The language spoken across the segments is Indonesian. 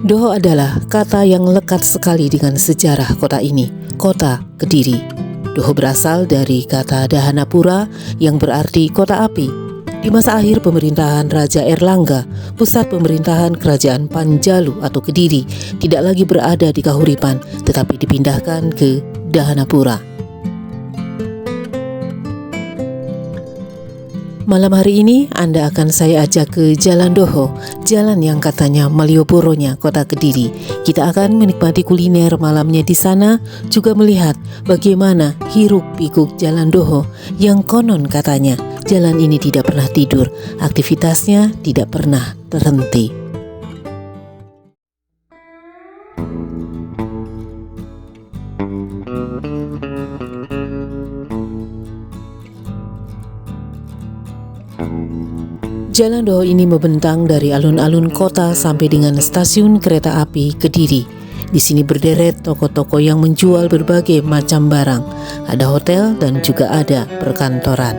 Doho adalah kata yang lekat sekali dengan sejarah kota ini, kota Kediri. Doho berasal dari kata Dahanapura yang berarti kota api. Di masa akhir pemerintahan Raja Erlangga, pusat pemerintahan Kerajaan Panjalu atau Kediri tidak lagi berada di Kahuripan, tetapi dipindahkan ke Dahanapura. Malam hari ini Anda akan saya ajak ke Jalan Doho, jalan yang katanya Malioboro-nya kota Kediri. Kita akan menikmati kuliner malamnya di sana, juga melihat bagaimana hiruk pikuk Jalan Doho yang konon katanya jalan ini tidak pernah tidur, aktivitasnya tidak pernah terhenti. Jalan Doho ini membentang dari alun-alun kota sampai dengan stasiun kereta api Kediri. Di sini berderet toko-toko yang menjual berbagai macam barang. Ada hotel dan juga ada perkantoran.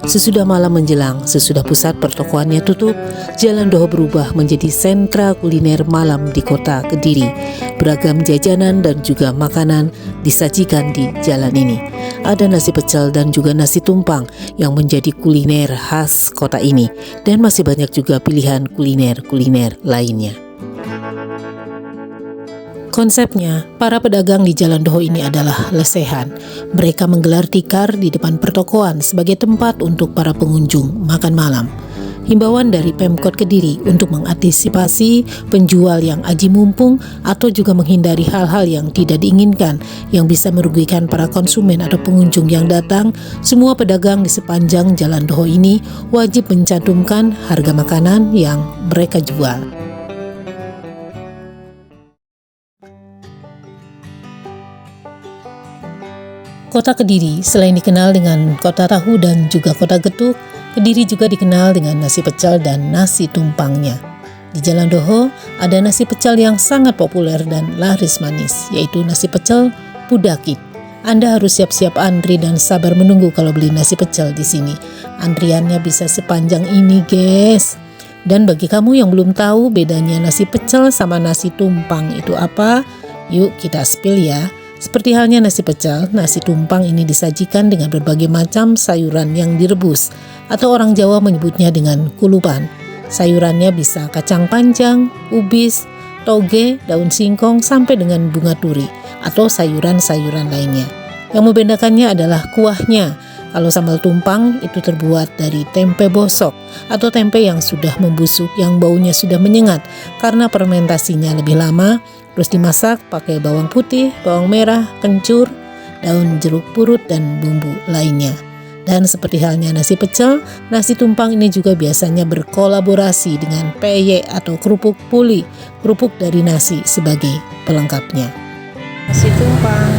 Sesudah malam menjelang, sesudah pusat pertokoannya tutup, Jalan Doho berubah menjadi sentra kuliner malam di kota Kediri. Beragam jajanan dan juga makanan disajikan di jalan ini. Ada nasi pecel dan juga nasi tumpang yang menjadi kuliner khas kota ini. Dan masih banyak juga pilihan kuliner-kuliner lainnya. Konsepnya, para pedagang di Jalan Doho ini adalah lesehan. Mereka menggelar tikar di depan pertokoan sebagai tempat untuk para pengunjung makan malam. Himbauan dari Pemkot Kediri untuk mengantisipasi penjual yang aji mumpung atau juga menghindari hal-hal yang tidak diinginkan yang bisa merugikan para konsumen atau pengunjung yang datang. Semua pedagang di sepanjang Jalan Doho ini wajib mencantumkan harga makanan yang mereka jual. Kota Kediri selain dikenal dengan kota tahu dan juga kota getuk, Kediri juga dikenal dengan nasi pecel dan nasi tumpangnya. Di Jalan Doho ada nasi pecel yang sangat populer dan laris manis, yaitu nasi pecel Pudakit. Anda harus siap-siap antri dan sabar menunggu kalau beli nasi pecel di sini. Antriannya bisa sepanjang ini, guys. Dan bagi kamu yang belum tahu bedanya nasi pecel sama nasi tumpang itu apa, yuk kita spill ya. Seperti halnya nasi pecel, nasi tumpang ini disajikan dengan berbagai macam sayuran yang direbus, atau orang Jawa menyebutnya dengan kulupan. Sayurannya bisa kacang panjang, ubis, toge, daun singkong, sampai dengan bunga turi, atau sayuran-sayuran lainnya. Yang membedakannya adalah kuahnya. Kalau sambal tumpang itu terbuat dari tempe bosok, atau tempe yang sudah membusuk, yang baunya sudah menyengat, karena fermentasinya lebih lama. Terus dimasak pakai bawang putih, bawang merah, kencur, daun jeruk purut, dan bumbu lainnya. Dan seperti halnya nasi pecel, nasi tumpang ini juga biasanya berkolaborasi dengan peyek atau kerupuk puli, kerupuk dari nasi sebagai pelengkapnya. Nasi tumpang.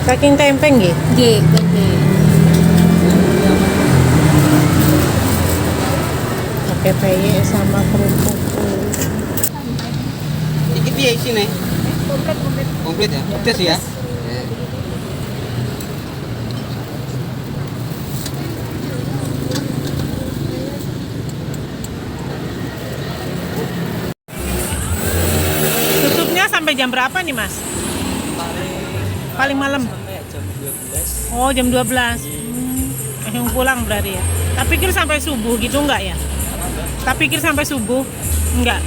Saking tempeng nggih? Nggih, nggih. Pakai peyek sama kerupuk puli. Iya isinya. Komplit ya? Pedas ya? Tutupnya sampai jam berapa nih, Mas? Paling malam? Sampai jam 12. Oh, jam 12. Langsung pulang berarti ya. Tak pikir sampai subuh gitu enggak ya? Tak pikir sampai subuh? Enggak.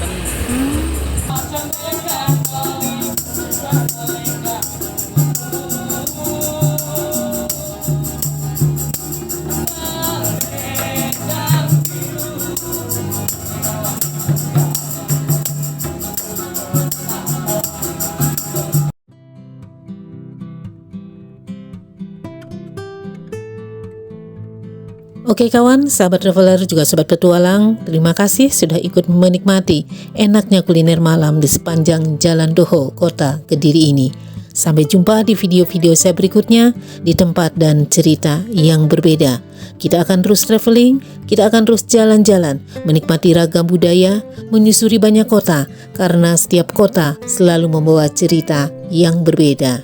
Oke kawan, sahabat traveler juga sobat petualang, terima kasih sudah ikut menikmati enaknya kuliner malam di sepanjang Jalan Doho, kota Kediri ini. Sampai jumpa di video-video saya berikutnya di tempat dan cerita yang berbeda. Kita akan terus traveling, kita akan terus jalan-jalan, menikmati ragam budaya, menyusuri banyak kota, karena setiap kota selalu membawa cerita yang berbeda.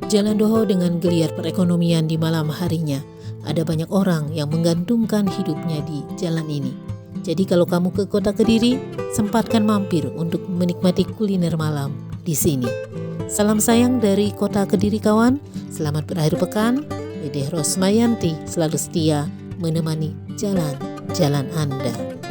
Jalan Doho dengan geliat perekonomian di malam harinya. ada banyak orang yang menggantungkan hidupnya di jalan ini. Jadi kalau kamu ke Kota Kediri, sempatkan mampir untuk menikmati kuliner malam di sini. Salam sayang dari Kota Kediri kawan, selamat berakhir pekan. Dedeh Rosmayanti selalu setia menemani jalan-jalan Anda.